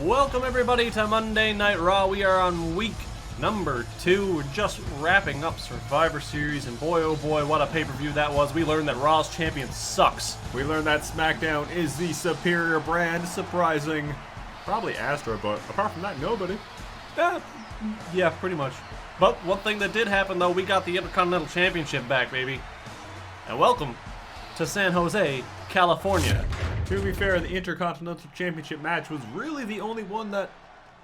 Welcome everybody to Monday Night Raw. We are on week number 2. We're just wrapping up Survivor Series, and boy oh boy, what a pay-per-view that was. We learned that Raw's champion sucks. We learned that SmackDown is the superior brand, surprising probably Astra, but apart from that, nobody. Yeah, pretty much. But one thing that did happen though, we got the Intercontinental Championship back, baby. And welcome to San Jose, California. To be fair, the Intercontinental Championship match was really the only one that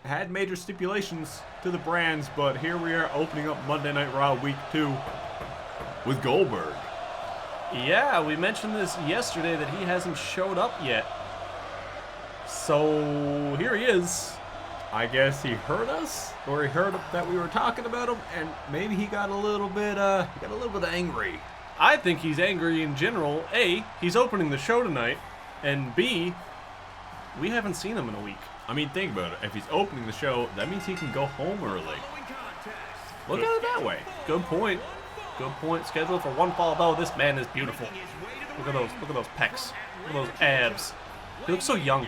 had major stipulations to the brands, but here we are opening up Monday Night Raw Week 2 with Goldberg. Yeah, we mentioned this yesterday that he hasn't showed up yet. So here he is. I guess he heard us, or he heard that we were talking about him, and maybe he got a little bit angry. I think he's angry in general. A, he's opening the show tonight, and B, we haven't seen him in a week. I mean, think about it. If he's opening the show, that means he can go home early. Look at it that way. Good point. Good point. Scheduled for one fall. Oh, this man is beautiful. Look at those. Look at those pecs. Look at those abs. He looks so young.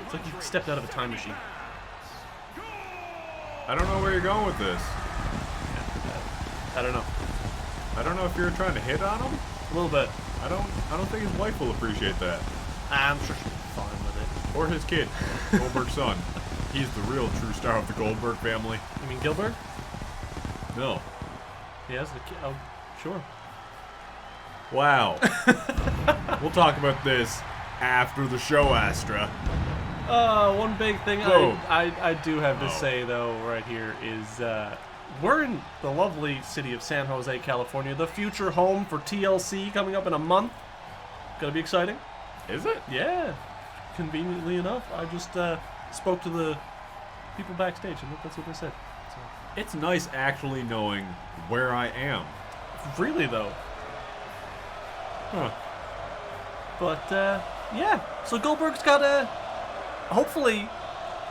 It's like he stepped out of a time machine. I don't know where you're going with this. I don't know. I don't know if you're trying to hit on him. A little bit. I don't think his wife will appreciate that. I'm sure she'll be fine with it. Or his kid, Goldberg's son. He's the real true star of the Goldberg family. You mean Gilbert? No. He has the kid. Oh, sure. Wow. We'll talk about this after the show, Astra. One big thing I do have to say, though, right here is we're in the lovely city of San Jose, California, the future home for TLC coming up in a month. Gonna be exciting. Is it? Yeah. Conveniently enough, I just spoke to the people backstage, and that's what they said. So. It's nice actually knowing where I am. Really, though. Huh. But, yeah. So Goldberg's got hopefully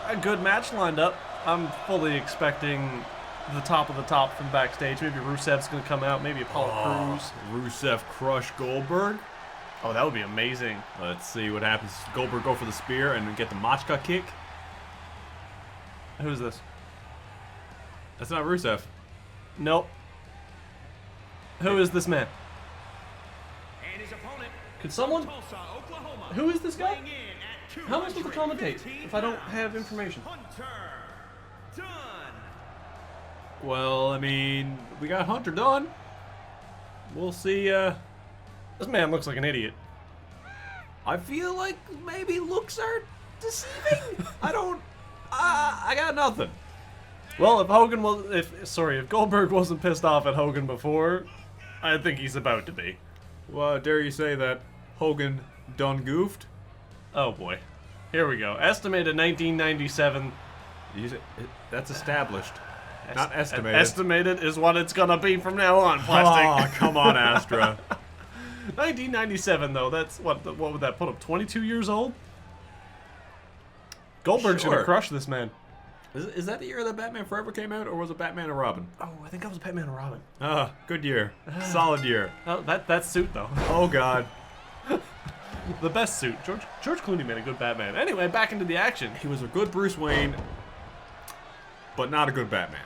a good match lined up. I'm fully expecting the top of the top from backstage. Maybe Rusev's going to come out. Maybe Apollo Crews. Rusev crush Goldberg. Oh, that would be amazing. Let's see what happens. Goldberg go for the spear and get the Machka kick. Who's this? That's not Rusev. Nope. Who is this man? Could someone... Who is this guy? How am I supposed to commentate if I don't have information? Well, I mean, we got Hunter Dunn. We'll see, This man looks like an idiot. I feel like maybe looks are deceiving. I got nothing. Well, if Goldberg wasn't pissed off at Hogan before, I think he's about to be. Well, dare you say that Hogan done goofed? Oh boy. Here we go. Estimated 1997. That's established. Not estimated. Estimated is what it's gonna be from now on, Plastic. Oh, come on, Astra. 1997, though. That's what would that put him? 22 years old? Goldberg's gonna crush this man. Is that the year that Batman Forever came out, or was it Batman and Robin? Oh, I think that was Batman and Robin. Good year. Solid year. Oh, that suit, though. Oh, God. The best suit. George Clooney made a good Batman. Anyway, back into the action. He was a good Bruce Wayne, but not a good Batman.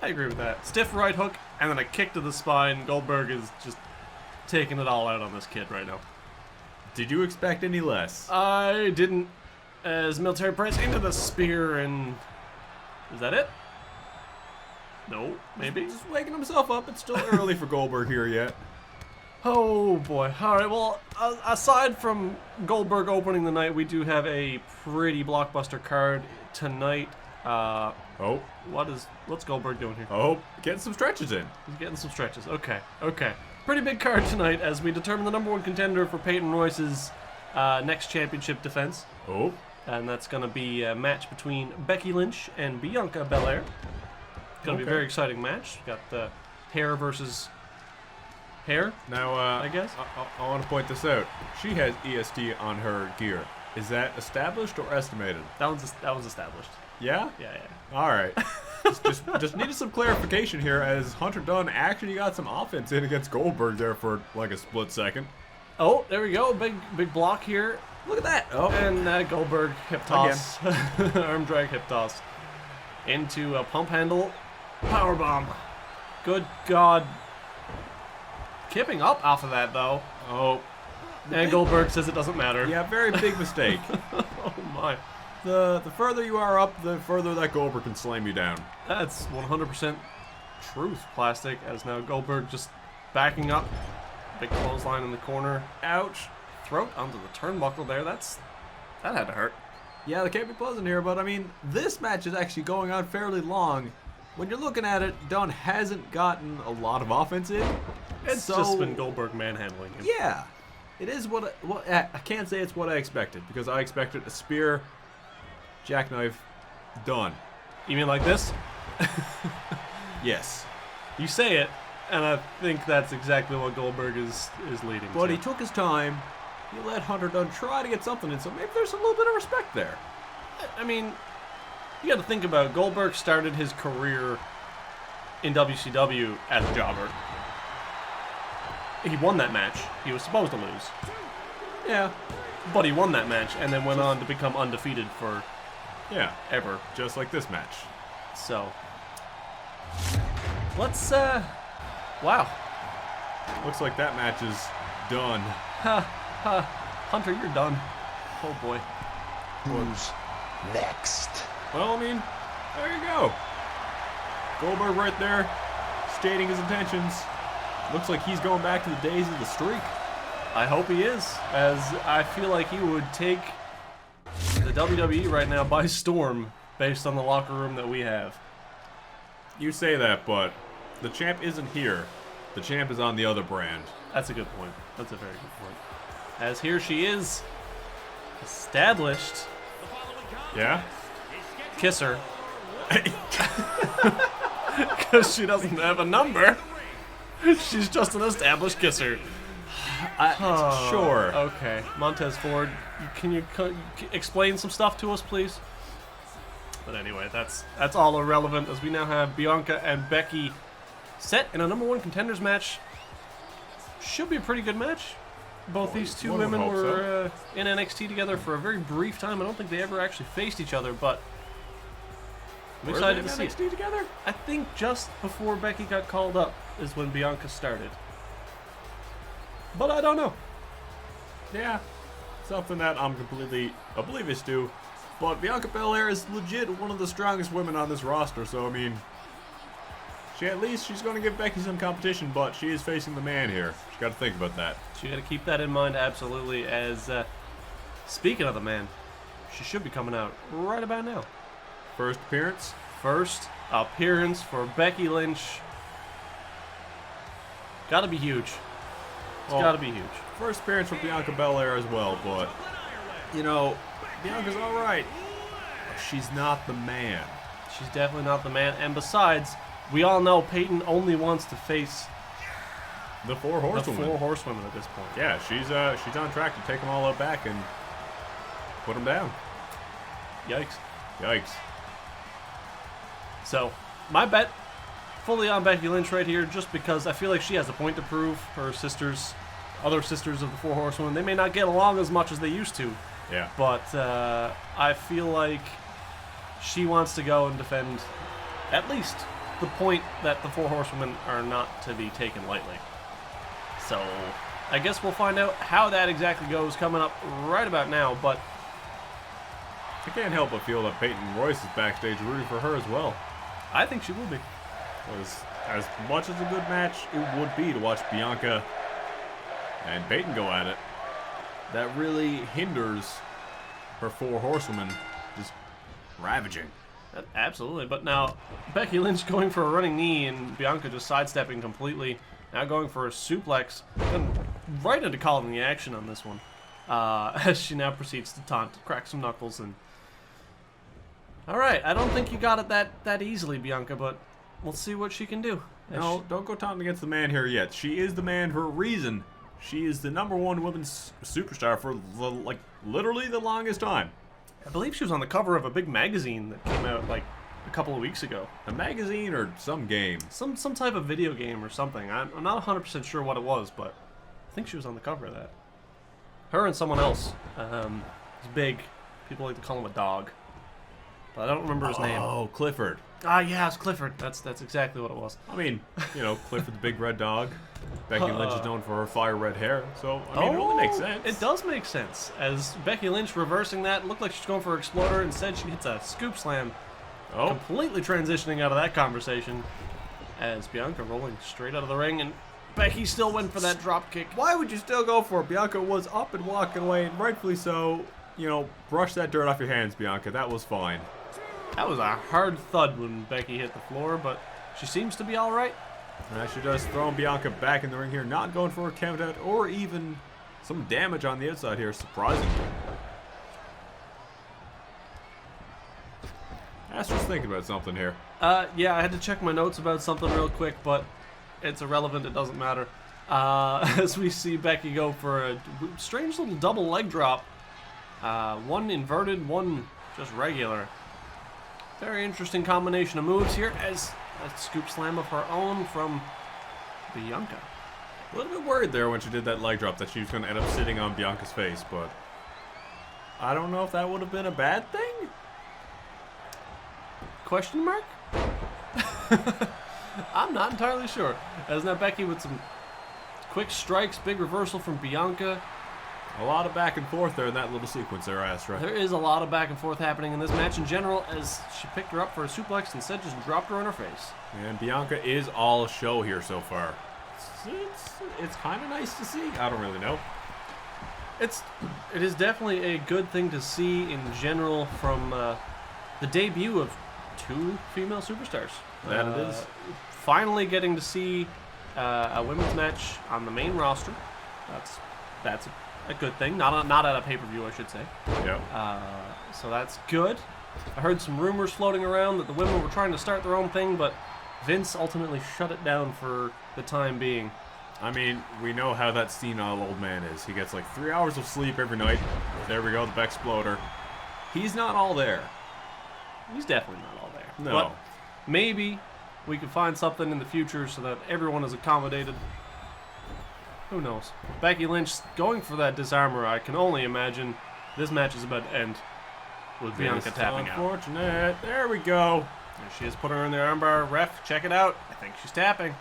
I agree with that. Stiff right hook, and then a kick to the spine. Goldberg is just taking it all out on this kid right now. Did you expect any less? I didn't. As military press into the spear, and... Is that it? No, maybe. Just waking himself up. It's still early for Goldberg here yet. Oh, boy. All right, well, aside from Goldberg opening the night, we do have a pretty blockbuster card tonight. What's Goldberg doing here? Oh, getting some stretches in. He's getting some stretches. Okay. Pretty big card tonight as we determine the #1 contender for Peyton Royce's next championship defense. Oh. And that's going to be a match between Becky Lynch and Bianca Belair. Going to be a very exciting match. Got the hair versus hair. Now, I guess. I want to point this out. She has EST on her gear. Is that established or estimated? That one's established. Yeah? Yeah. All right. just needed some clarification here, as Hunter Dunn actually got some offense in against Goldberg there for like a split second. Oh, there we go. Big block here. Look at that. Oh. And Goldberg hip toss. Arm drag hip toss. Into a pump handle. Powerbomb. Good God. Kipping up off of that, though. Oh. And Goldberg says it doesn't matter. Yeah, very big mistake. Oh, my. The further you are up, the further that Goldberg can slam you down. That's 100% truth, Plastic, as now Goldberg just backing up. Big clothesline in the corner. Ouch. Throat onto the turnbuckle there. That had to hurt. Yeah, they can't be pleasant here, but I mean, this match is actually going on fairly long. When you're looking at it, Dunn hasn't gotten a lot of offense in. It's just been Goldberg manhandling him. Yeah. It is what I can't say it's what I expected, because I expected a spear, jackknife, done. You mean like this? Yes. You say it, and I think that's exactly what Goldberg is leading But to. he took his time. He let Hunter Dunn try to get something in, so maybe there's a little bit of respect there. I mean, you got to think about it. Goldberg started his career in WCW as a jobber. He won that match. He was supposed to lose. Yeah. But he won that match and then went on to become undefeated for ever. Just like this match. So, let's, wow. Looks like that match is done. Hunter, you're done. Oh boy. Who's next? Well, I mean, there you go. Goldberg right there, stating his intentions. Looks like he's going back to the days of the streak. I hope he is, as I feel like he would take the WWE right now by storm based on the locker room that we have. You say that, but the champ isn't here. The champ is on the other brand. That's a good point. That's a very good point. As here she is, established. Yeah? Kisser. Because she doesn't have a number. She's just an established kisser. Sure. Okay. Montez Ford, can you explain some stuff to us, please? But anyway, that's all irrelevant, as we now have Bianca and Becky set in a #1 contenders match. Should be a pretty good match. Both these two one would women hope were in NXT together for a very brief time. I don't think they ever actually faced each other, but I'm excited to see it. NXT together? I think just before Becky got called up is when Bianca started. But I don't know. Yeah. Something that I'm completely oblivious to. But Bianca Belair is legit one of the strongest women on this roster, so I mean, she's going to give Becky some competition, but she is facing the man here. She's got to think about that. She got to keep that in mind, absolutely. As speaking of the man, she should be coming out right about now. First appearance. First appearance for Becky Lynch. Got to be huge. It's got to be huge. First appearance for Bianca Belair as well, but you know, Bianca's all right. But she's not the man. She's definitely not the man. And besides, we all know Peyton only wants to face The four horsewomen. the 4 horsewomen at this point. Yeah, she's on track to take them all out back and put them down. Yikes. Yikes. So, my bet, fully on Becky Lynch right here, just because I feel like she has a point to prove. Her sisters, other sisters of the 4 horsewomen, they may not get along as much as they used to, Yeah. but I feel like she wants to go and defend at least the point that the 4 horsewomen are not to be taken lightly. So, I guess we'll find out how that exactly goes coming up right about now, but I can't help but feel that Peyton Royce is backstage rooting for her as well. I think she will be. Because as much as a good match it would be to watch Bianca and Peyton go at it, that really hinders her 4 horsewomen just ravaging. Absolutely, but now Becky Lynch going for a running knee and Bianca just sidestepping completely. Now going for a suplex, and right into calling the action on this one. As she now proceeds to taunt, crack some knuckles, and alright, I don't think you got it that easily, Bianca, but we'll see what she can do. No, don't go taunting against the man here yet. She is the man for a reason. She is the #1 women's superstar for literally the longest time. I believe she was on the cover of a big magazine that came out like a couple of weeks ago. A magazine or some game. Some type of video game or something. I'm not 100% sure what it was, but I think she was on the cover of that. Her and someone else. He's big. People like to call him a dog. But I don't remember his name. Oh, Clifford. Ah, yeah, it's Clifford. That's exactly what it was. I mean, Clifford the big red dog. Becky Lynch is known for her fire red hair, so it only makes sense. It does make sense. As Becky Lynch reversing that, looked like she's going for Exploder. Instead, she hits a scoop slam. Oh, Completely transitioning out of that conversation. As Bianca rolling straight out of the ring, and Becky still went for that drop kick. why would you still go for it? Bianca was up and walking away, and rightfully so. Brush that dirt off your hands, Bianca. That was fine. That was a hard thud when Becky hit the floor, but she seems to be all right. She just throwing Bianca back in the ring here, not going for a count out or even some damage on the outside here, surprisingly. Astra's thinking about something here. Yeah, I had to check my notes about something real quick, but it's irrelevant. It doesn't matter. As we see Becky go for a strange little double leg drop. One inverted, one just regular. Very interesting combination of moves here as a scoop slam of her own from Bianca. A little bit worried there when she did that leg drop that she was going to end up sitting on Bianca's face, but I don't know if that would have been a bad thing. Question mark? I'm not entirely sure. As now Becky with some quick strikes, big reversal from Bianca. A lot of back and forth there in that little sequence there, Astra. There is a lot of back and forth happening in this match in general as she picked her up for a suplex and instead just dropped her on her face. And Bianca is all show here so far. It's kind of nice to see. I don't really know. It is definitely a good thing to see in general from the debut of two female superstars. That it is. Finally getting to see a women's match on the main roster. That's a good thing. Not at a pay-per-view, I should say. Yep. So that's good. I heard some rumors floating around that the women were trying to start their own thing, but Vince ultimately shut it down for the time being. I mean, we know how that senile old man is. He gets like 3 hours of sleep every night. There we go, the Bexploder. He's not all there. He's definitely not all there. No. But maybe we could find something in the future so that everyone is accommodated. Who knows? Becky Lynch going for that disarmer. I can only imagine this match is about to end with Bianca tapping out. Unfortunate. There we go. There she is, putting her in the armbar. Ref, check it out. I think she's tapping.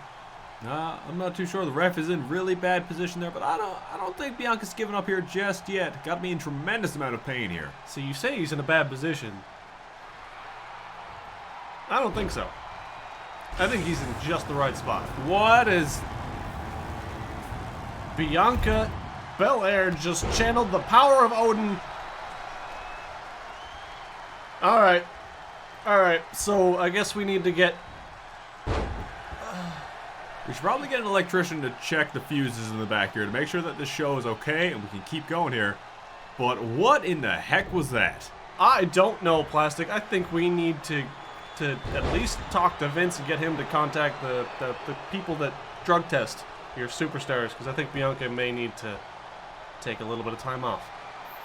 I'm not too sure. The ref is in really bad position there, but I don't think Bianca's giving up here just yet. Got to be in tremendous amount of pain here. So you say he's in a bad position. I don't think so. I think he's in just the right spot. What is... Bianca Belair just channeled the power of Odin. All right. So I guess we need to get... We should probably get an electrician to check the fuses in the back here to make sure that this show is okay and we can keep going here. But what in the heck was that? I don't know, Plastic. I think we need to at least talk to Vince and get him to contact the people that drug test your superstars, because I think Bianca may need to take a little bit of time off.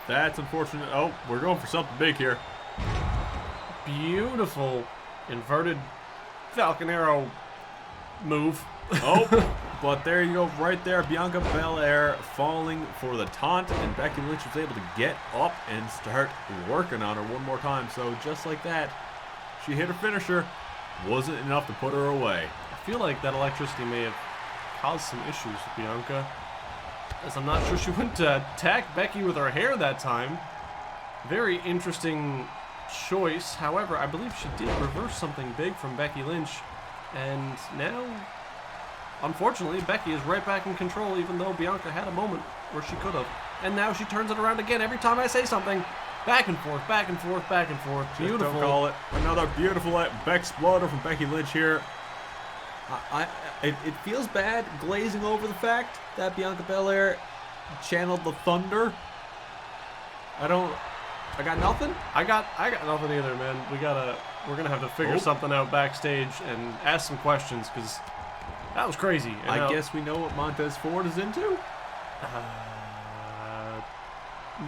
That's unfortunate. Oh, we're going for something big here. Beautiful inverted Falcon Arrow move. Oh, but there you go, right there. Bianca Belair falling for the taunt, and Becky Lynch was able to get up and start working on her one more time. So just like that, she hit her finisher. Wasn't enough to put her away. I feel like that electricity may have caused some issues with Bianca, as I'm not sure she went to attack Becky with her hair that time. Very interesting choice. However, I believe she did reverse something big from Becky Lynch, and now, unfortunately, Becky is right back in control, even though Bianca had a moment where she could have. And now she turns it around again every time I say something. Back and forth, back and forth, back and forth. Beautiful. Just don't call it. Another beautiful Bexploder from Becky Lynch here. It feels bad glazing over the fact that Bianca Belair channeled the thunder. I got nothing. I got nothing either, man. We're gonna have to figure something out backstage and ask some questions, because that was crazy. And I guess we know what Montez Ford is into.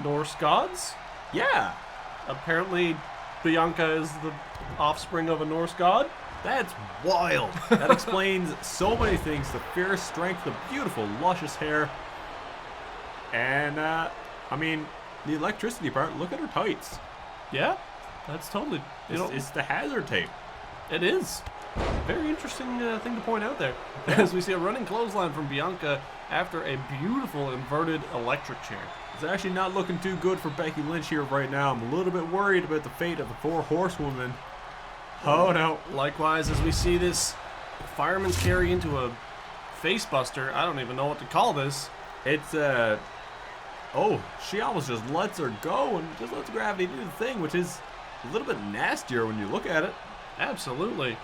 Norse gods? Yeah. Apparently, Bianca is the offspring of a Norse god. That's wild. That explains so many things. The fierce strength, the beautiful, luscious hair. And I mean, the electricity part, look at her tights. Yeah, that's totally. It's the hazard tape. It is. Very interesting thing to point out there. As we see a running clothesline from Bianca after a beautiful inverted electric chair. It's actually not looking too good for Becky Lynch here right now. I'm a little bit worried about the fate of the 4 horsewomen. Oh no. Likewise, as we see this fireman's carry into a face buster, I don't even know what to call this. It's oh, she almost just lets her go and just lets gravity do the thing, which is a little bit nastier when you look at it. Absolutely.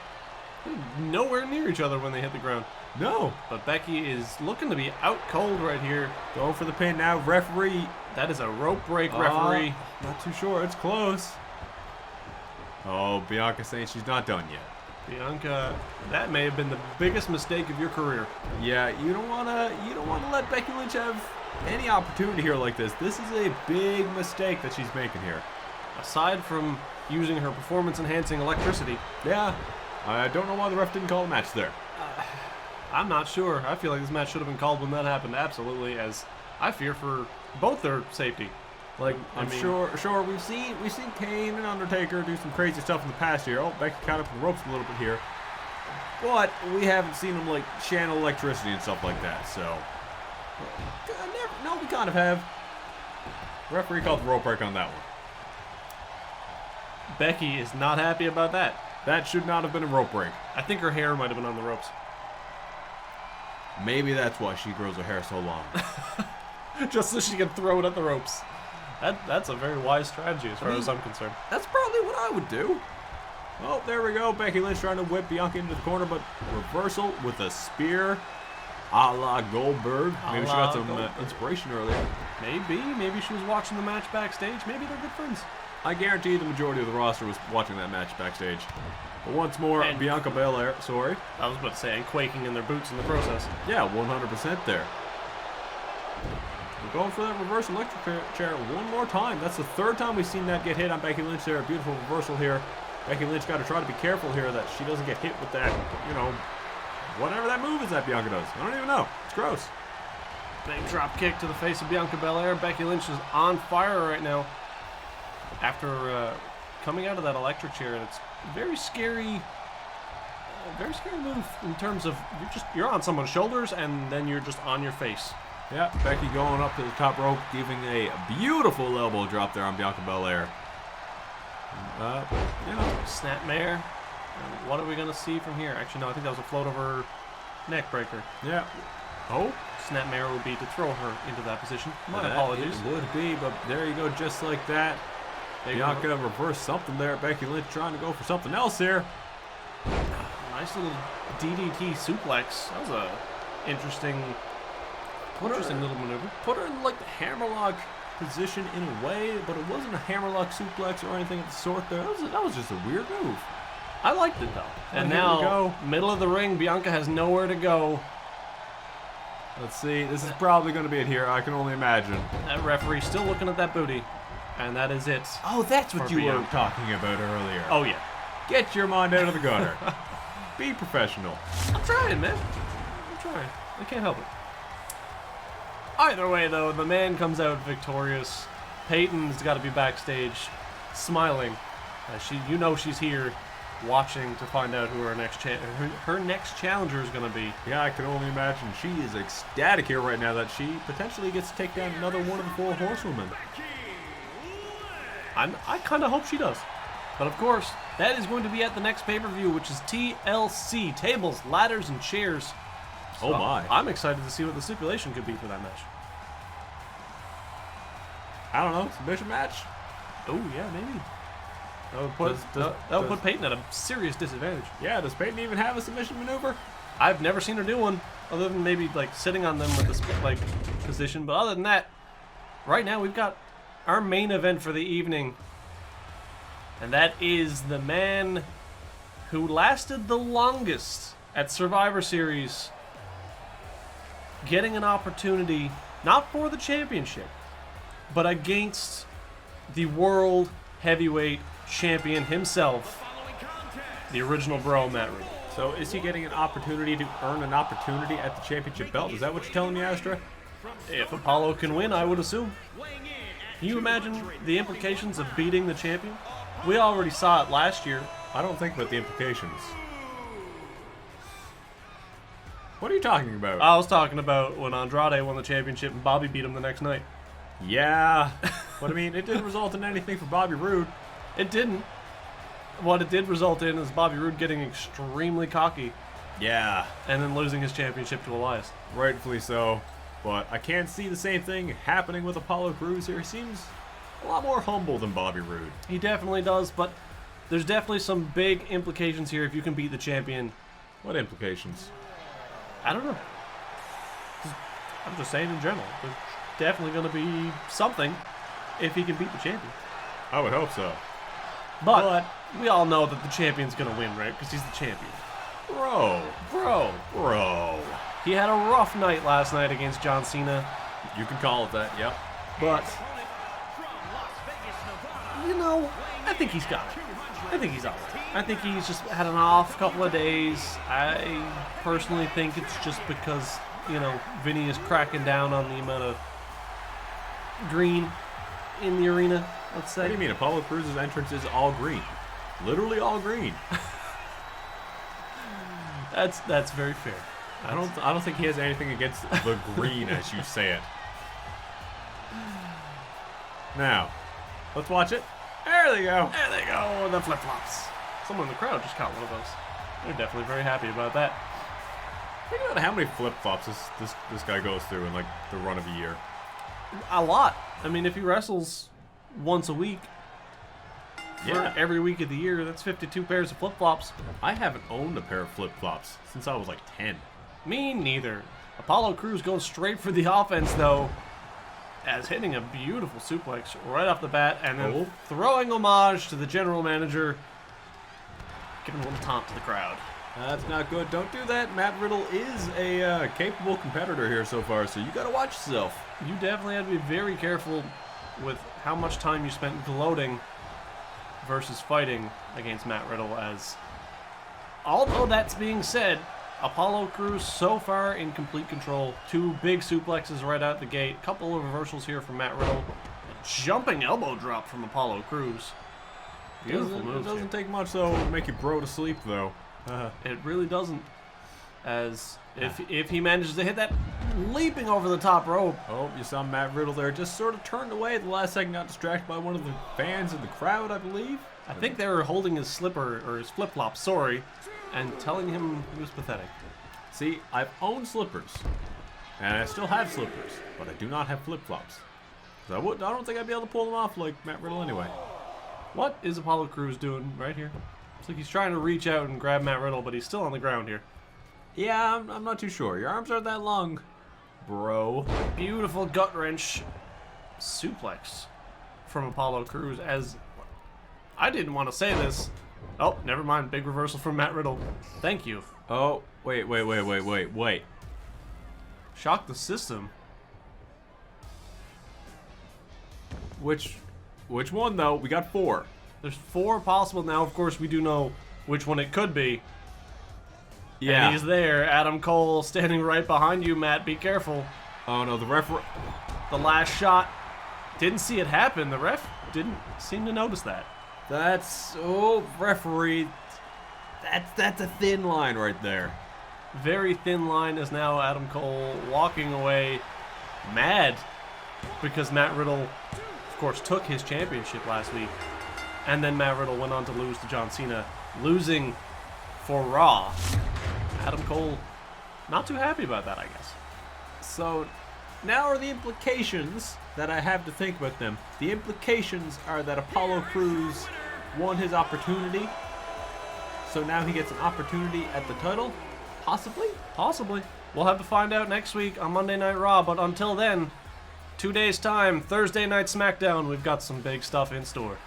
Nowhere near each other when they hit the ground. No. But Becky is looking to be out cold right here. Going for the pin now, referee. That is a rope break, referee. Not too sure, it's close. Oh, Bianca saying she's not done yet. Bianca, that may have been the biggest mistake of your career. Yeah, you don't wanna let Becky Lynch have any opportunity here like this. This is a big mistake that she's making here. Aside from using her performance-enhancing electricity. Yeah, I don't know why the ref didn't call a match there. I'm not sure. I feel like this match should have been called when that happened, absolutely, as I fear for both their safety. Like, I'm sure we've seen Kane and Undertaker do some crazy stuff in the past here. Oh, Becky caught up in the ropes a little bit here. But we haven't seen them like channel electricity and stuff like that, so no, we kind of have. Referee called the rope break on that one. Becky is not happy about that. That should not have been a rope break. I think her hair might have been on the ropes. Maybe that's why she grows her hair so long. Just so she can throw it at the ropes. That's a very wise strategy as far as I'm concerned. That's probably what I would do. Oh, there we go. Becky Lynch trying to whip Bianca into the corner, but reversal with a spear a la Goldberg. Maybe she got some inspiration earlier. Maybe she was watching the match backstage. Maybe they're good friends. I guarantee the majority of the roster was watching that match backstage. But once more, Bianca Belair, sorry. I was about to say, and quaking in their boots in the process. Yeah, 100% there. We're going for that reverse electric chair one more time. That's the 3rd time we've seen that get hit on Becky Lynch there. A beautiful reversal here. Becky Lynch got to try to be careful here that she doesn't get hit with that, whatever that move is that Bianca does. I don't even know. It's gross. Big drop kick to the face of Bianca Belair. Becky Lynch is on fire right now. After coming out of that electric chair, it's very scary move in terms of you're on someone's shoulders and then you're just on your face. Yeah, Becky going up to the top rope, giving a beautiful elbow drop there on Bianca Belair. Snapmare. And what are we gonna see from here? Actually, no, I think that was a float over neck breaker. Yeah. Oh, Snapmare would be to throw her into that position. My apologies. It would be, but there you go, just like that. Bianca reversed something there. Becky Lynch trying to go for something else here. Nice little DDT suplex. That was a interesting little maneuver. Put her in like the hammerlock position in a way, but it wasn't a hammerlock suplex or anything of the sort there. That was just a weird move. I liked it though. And now, middle of the ring, Bianca has nowhere to go. Let's see. This is probably going to be it here. I can only imagine. That referee's still looking at that booty. And that is it. Oh, that's what you Bianca. were talking about earlier. Oh, yeah. Get your mind out of the gutter. Be professional. I'm trying, man. I'm trying. I can't help it. Either way, though, the man comes out victorious. Peyton's got to be backstage, smiling. She's here, watching to find out who her next challenger is going to be. Yeah, I can only imagine. She is ecstatic here right now that she potentially gets to take down another one of the 4 horsewomen. I kind of hope she does. But of course, that is going to be at the next pay-per-view, which is TLC, Tables, Ladders, and Chairs. So oh my. I'm excited to see what the stipulation could be for that match. I don't know, submission match? Oh, yeah, maybe. That would put Peyton at a serious disadvantage. Yeah, does Peyton even have a submission maneuver? I've never seen her do one, other than maybe like sitting on them with the position. But other than that, right now we've got our main event for the evening. And that is the man who lasted the longest at Survivor Series getting an opportunity, not for the championship, but against the World Heavyweight Champion himself, the original bro, Matt Riddle. So is he getting an opportunity to earn an opportunity at the championship belt? Is that what you're telling me, Astra? If Apollo can win, I would assume. Can you imagine the implications of beating the champion? We already saw it last year. I don't think about the implications. What are you talking about? I was talking about when Andrade won the championship and Bobby beat him the next night. Yeah, but I mean, it didn't result in anything for Bobby Roode. It didn't. What it did result in is Bobby Roode getting extremely cocky Yeah, and then losing his championship to Elias. rightfully so. But I can't see the same thing happening with Apollo Crews here. He seems a lot more humble than Bobby Roode. He definitely does, but there's definitely some big implications here if you can beat the champion. What implications? I don't know. I'm just saying in general. There's definitely going to be something if he can beat the champion. I would hope so. But we all know that the champion's going to win, right? Because he's the champion. Bro. He had a rough night last night against John Cena. You can call it that, yep. But, you know, I think he's got it. I think he's all right. I think he's just had an off couple of days. I personally think it's just because, you know, Vinny is cracking down on the amount of green in the arena, let's say. What do you mean? Apollo Crews' entrance is all green. Literally all green. That's very fair. I don't think he has anything against the green as you say it. Now, let's watch it. There they go. There they go, the flip-flops. Someone in the crowd just caught one of those. They're definitely very happy about that. Think about how many flip-flops this guy goes through in like the run of a year. A lot. I mean, if he wrestles once a week, for every week of the year, that's 52 pairs of flip-flops. I haven't owned a pair of flip-flops since I was like 10. Me neither. Apollo Crews going straight for the offense, though, as hitting a beautiful suplex right off the bat, and then throwing homage to the general manager, giving a little taunt to the crowd. That's not good. Don't do that. Matt Riddle is a capable competitor here so far, so you got to watch yourself. You definitely have to be very careful with how much time you spent gloating versus fighting against Matt Riddle, as although that's being said, Apollo Crews so far in complete control. 2 big suplexes right out the gate. Couple of reversals here from Matt Riddle. A jumping elbow drop from Apollo Crews. Beautiful moves. It doesn't take much though to make you bro to sleep though. It really doesn't. As if he manages to hit that leaping over the top rope. Oh, you saw Matt Riddle there just sort of turned away at the last second, got distracted by one of the fans in the crowd, I believe. I think they were holding his slipper, or his flip-flop, sorry, and telling him he was pathetic. See, I've owned slippers, and I still have slippers, but I do not have flip-flops. I don't think I'd be able to pull them off like Matt Riddle anyway. What is Apollo Crews doing right here? It's like he's trying to reach out and grab Matt Riddle, but he's still on the ground here. Yeah, I'm not too sure. Your arms aren't that long, bro. Beautiful gut wrench suplex from Apollo Crews, as I didn't want to say this. Oh, never mind. Big reversal from Matt Riddle. Thank you. Oh, wait. Shock the system. Which one though? We got 4. There's 4 possible now. Of course, we do know which one it could be. Yeah. And he's there. Adam Cole standing right behind you, Matt. Be careful. Oh no, the referee. The last shot. Didn't see it happen. The ref didn't seem to notice that. Referee. That's a thin line right there. Very thin line is now Adam Cole walking away mad because Matt Riddle, of course, took his championship last week. And then Matt Riddle went on to lose to John Cena, losing for Raw. Adam Cole, not too happy about that, I guess. So, now are the implications that I have to think about them. The implications are that Apollo Crews won his opportunity. So now he gets an opportunity at the title? Possibly? Possibly. We'll have to find out next week on Monday Night Raw, but until then, 2 days' time, Thursday Night SmackDown, we've got some big stuff in store.